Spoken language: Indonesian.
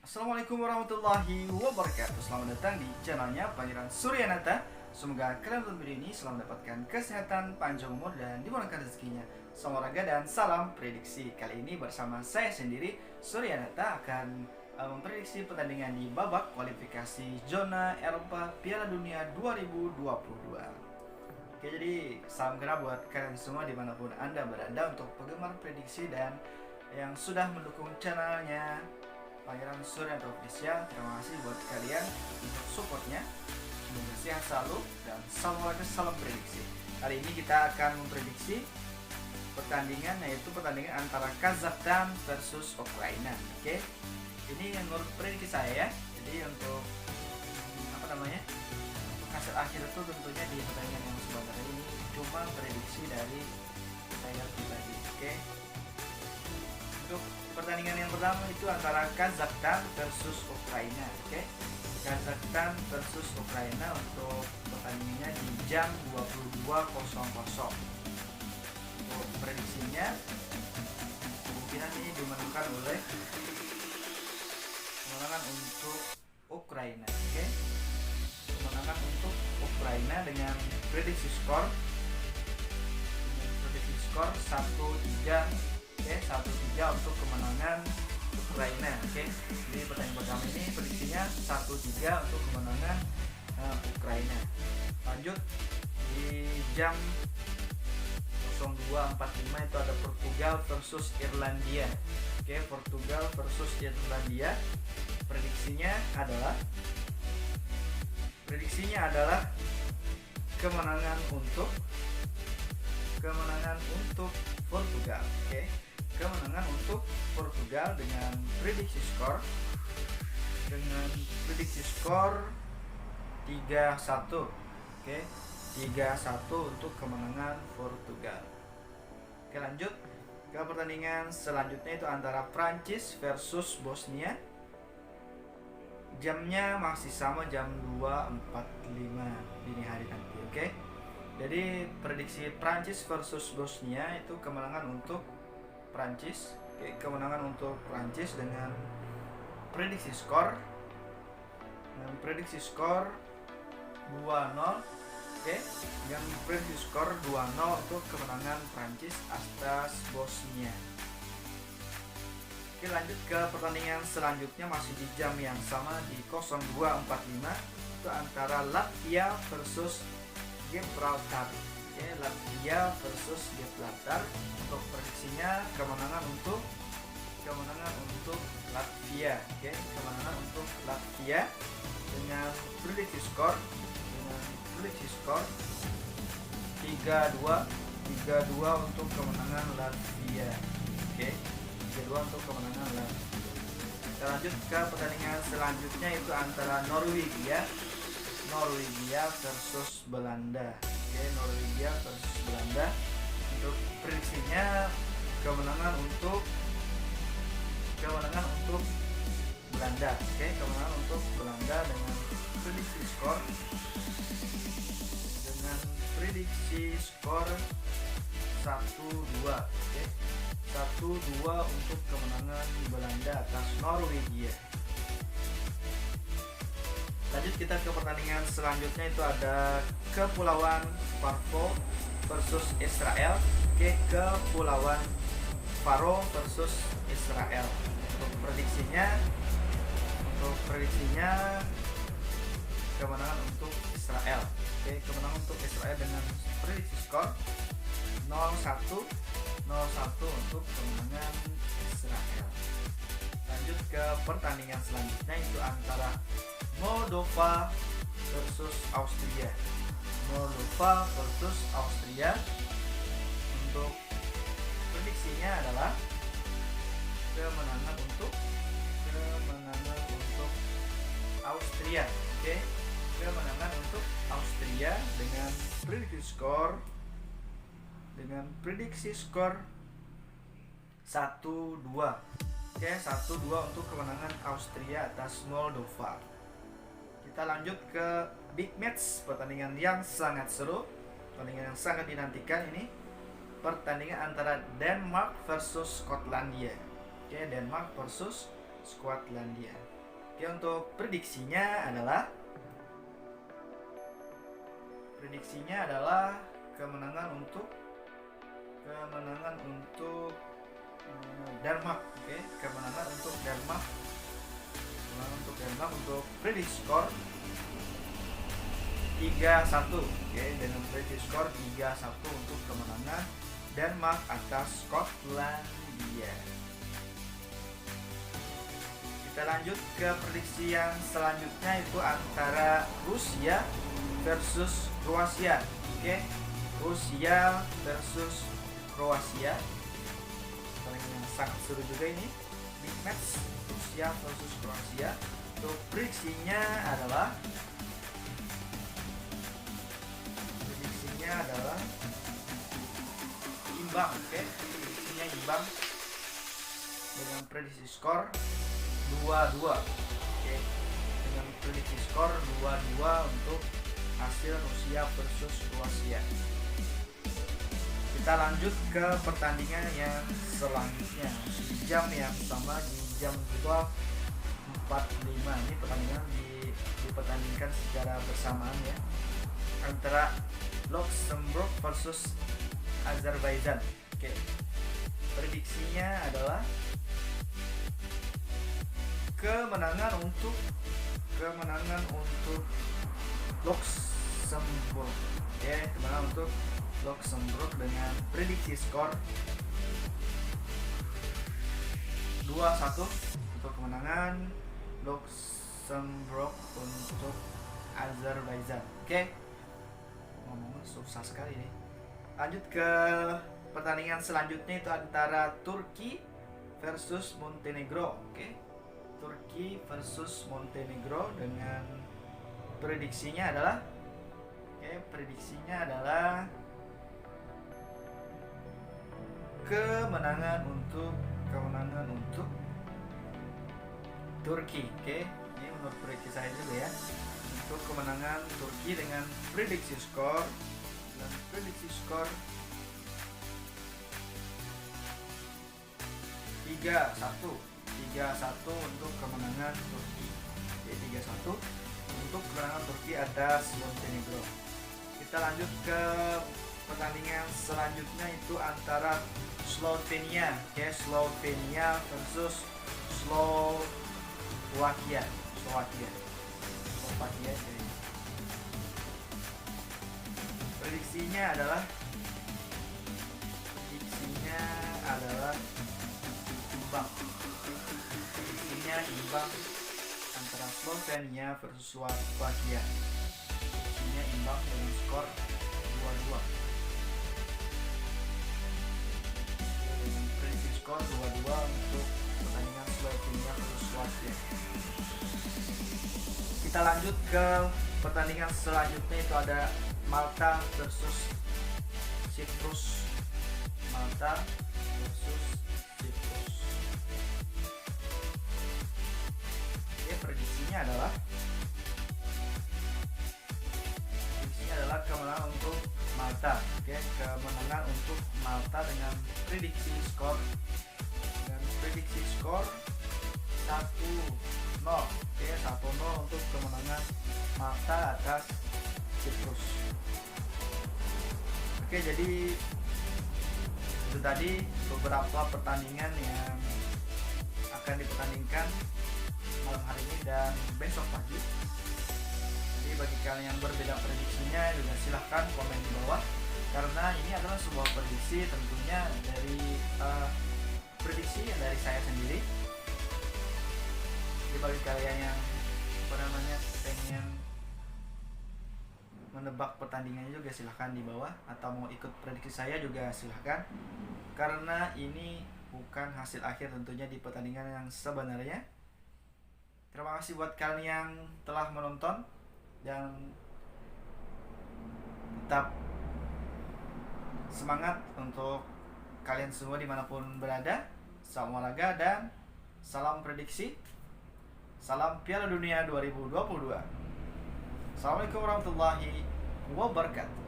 Assalamualaikum warahmatullahi wabarakatuh. Selamat datang di channelnya Pangeran Suryanata. Semoga kalian dalam video ini selalu mendapatkan kesehatan, panjang umur, dan dimurahkan rezekinya. Salam olahraga dan salam prediksi. Kali ini bersama saya sendiri, Suryanata, akan memprediksi pertandingan di babak kualifikasi zona Eropa Piala Dunia 2022. Oke, jadi salam kenal buat kalian semua dimanapun Anda berada untuk penggemar prediksi dan yang sudah mendukung channelnya Pangeran Suryanata Official. Terima kasih buat kalian untuk supportnya. Semoga sehat selalu dan salam prediksi. Kali ini kita akan memprediksi pertandingan, yaitu pertandingan antara Kazakhstan versus Ukraina. Oke, ini menurut prediksi saya ya. Jadi untuk untuk hasil akhir itu tentunya di pertandingan yang sebentar ini cuma prediksi dari saya pribadi. Oke, untuk pertandingan yang pertama itu antara Kazakhstan versus Ukraina. Oke, Kazakhstan versus Ukraina untuk pertandingannya di jam 22.00. Untuk prediksinya kemungkinan ini dimenangkan oleh kemenangan untuk Ukraina. Oke, kemenangan untuk Ukraina dengan prediksi skor 1-3. Oke, 1-3 untuk kemenangan Ukraina. Oke, di pertandingan pertama ini prediksinya 1-3 untuk kemenangan Ukraina. Lanjut di jam 02.45 itu ada Portugal versus Irlandia. Oke, Portugal versus Irlandia. Prediksinya adalah kemenangan untuk Portugal. Oke, kemenangan untuk Portugal dengan prediksi skor 3-1. Oke, 3-1 untuk kemenangan Portugal. Oke, lanjut ke pertandingan selanjutnya itu antara Prancis versus Bosnia. Jamnya masih sama, jam 2.45 dini hari nanti. Oke, jadi prediksi Prancis versus Bosnia itu kemenangan untuk Prancis. Oke, kemenangan untuk Prancis dengan prediksi skor 2-0. Oke, dengan prediksi skor 2-0 untuk kemenangan Prancis atas Bosnia. Oke, lanjut ke pertandingan selanjutnya masih di jam yang sama di 02.45 itu antara Latvia versus Gibraltar. Oke, Latvia versus Gibraltar. Untuk prediksinya kemenangan untuk Latvia. Oke, kemenangan untuk Latvia dengan prediksi skor 3-2 untuk kemenangan Latvia. Oke, 3-2 untuk kemenangan Latvia. Kita lanjut ke pertandingan selanjutnya itu antara Norwegia versus Belanda. Oke, Norwegia versus Belanda. Untuk prediksinya kemenangan untuk Belanda. Oke, kemenangan untuk Belanda dengan prediksi skor 1-2. Oke, 1-2 untuk kemenangan Belanda atas Norwegia. Lanjut kita ke pertandingan selanjutnya itu ada Kepulauan Faroe versus Israel. Oke, Kepulauan Faroe versus Israel. Untuk prediksinya kemenangan untuk Israel. Oke, kemenangan untuk Israel dengan prediksi skor 0-1 untuk kemenangan Israel. Lanjut ke pertandingan selanjutnya itu antara Moldova versus Austria. Untuk prediksinya adalah kemenangan untuk Austria. Oke, kemenangan untuk Austria dengan prediksi skor 1-2. Oke, 1-2 untuk kemenangan Austria atas Moldova. Kita lanjut ke big match, pertandingan yang sangat seru, pertandingan yang sangat dinantikan ini. Pertandingan antara Denmark versus Skotlandia. Oke, Denmark versus Skotlandia. Oke, untuk prediksinya adalah kemenangan untuk Denmark. Oke, kemenangan untuk Denmark. Untuk prediksi skor 3-1. Oke, dengan prediksi skor 3-1 untuk kemenangan Denmark atas Skotlandia. Kita lanjut ke prediksi yang selanjutnya, itu antara Rusia versus Kroasia. Oke, Rusia versus Kroasia. Yang sangat seru juga ini, big match Rusia versus Kroasia. Untuk prediksinya adalah imbang. Oke, prediksinya imbang dengan prediksi skor 2-2. Oke, dengan prediksi skor 2-2 untuk hasil Rusia versus Kroasia. Kita lanjut ke pertandingan yang selanjutnya di jam yang sama, di jam 2.45. Ini pertandingan dipertandingkan secara bersamaan ya, antara Luxembourg versus Azerbaijan. Oke, prediksinya adalah kemenangan untuk Luxembourg. Oke, kemenangan untuk Luxembourg dengan prediksi skor 2-1 untuk kemenangan Luxembourg untuk Azerbaijan. Oke, ngomongnya susah sekali nih. Lanjut ke pertandingan selanjutnya, itu antara Turki versus Montenegro. Oke, Turki versus Montenegro dengan prediksinya adalah kemenangan untuk Turki. Oke, ini menurut prediksi saya juga ya, untuk kemenangan Turki dengan prediksi skor 3-1 untuk kemenangan Turki. Oke, 3-1 untuk kemenangan Turki atas Montenegro. Kita lanjut ke pertandingan selanjutnya, itu antara Slovenia. Oke, Slovenia versus Slovakia. Prediksinya adalah imbang antara Slovenia versus Slovakia. Prediksinya imbang dengan skor 2-2. Prediksi skor 2-2 untuk pertandingan Slovenia versus Slovakia. Kita lanjut ke pertandingan selanjutnya, itu ada Malta versus Siprus. Oke, prediksinya adalah kemenangan untuk Malta. Oke, kemenangan untuk Malta dengan prediksi skor 1-0. Oke, 1-0 untuk kemenangan Malta atas Siprus. Oke, jadi itu tadi beberapa pertandingan yang akan dipertandingkan malam hari ini dan besok pagi. Jadi bagi kalian yang berbeda prediksinya juga silahkan komen di bawah, karena ini adalah sebuah prediksi tentunya dari prediksi yang dari saya sendiri. Jadi bagi kalian yang pengen menebak pertandingannya juga silahkan di bawah, atau mau ikut prediksi saya juga silahkan, karena ini bukan hasil akhir tentunya di pertandingan yang sebenarnya. Terima kasih buat kalian yang telah menonton, dan tetap semangat untuk kalian semua dimanapun berada. Salam olahraga dan salam prediksi. Salam Piala Dunia 2022. Assalamualaikum warahmatullahi wabarakatuh.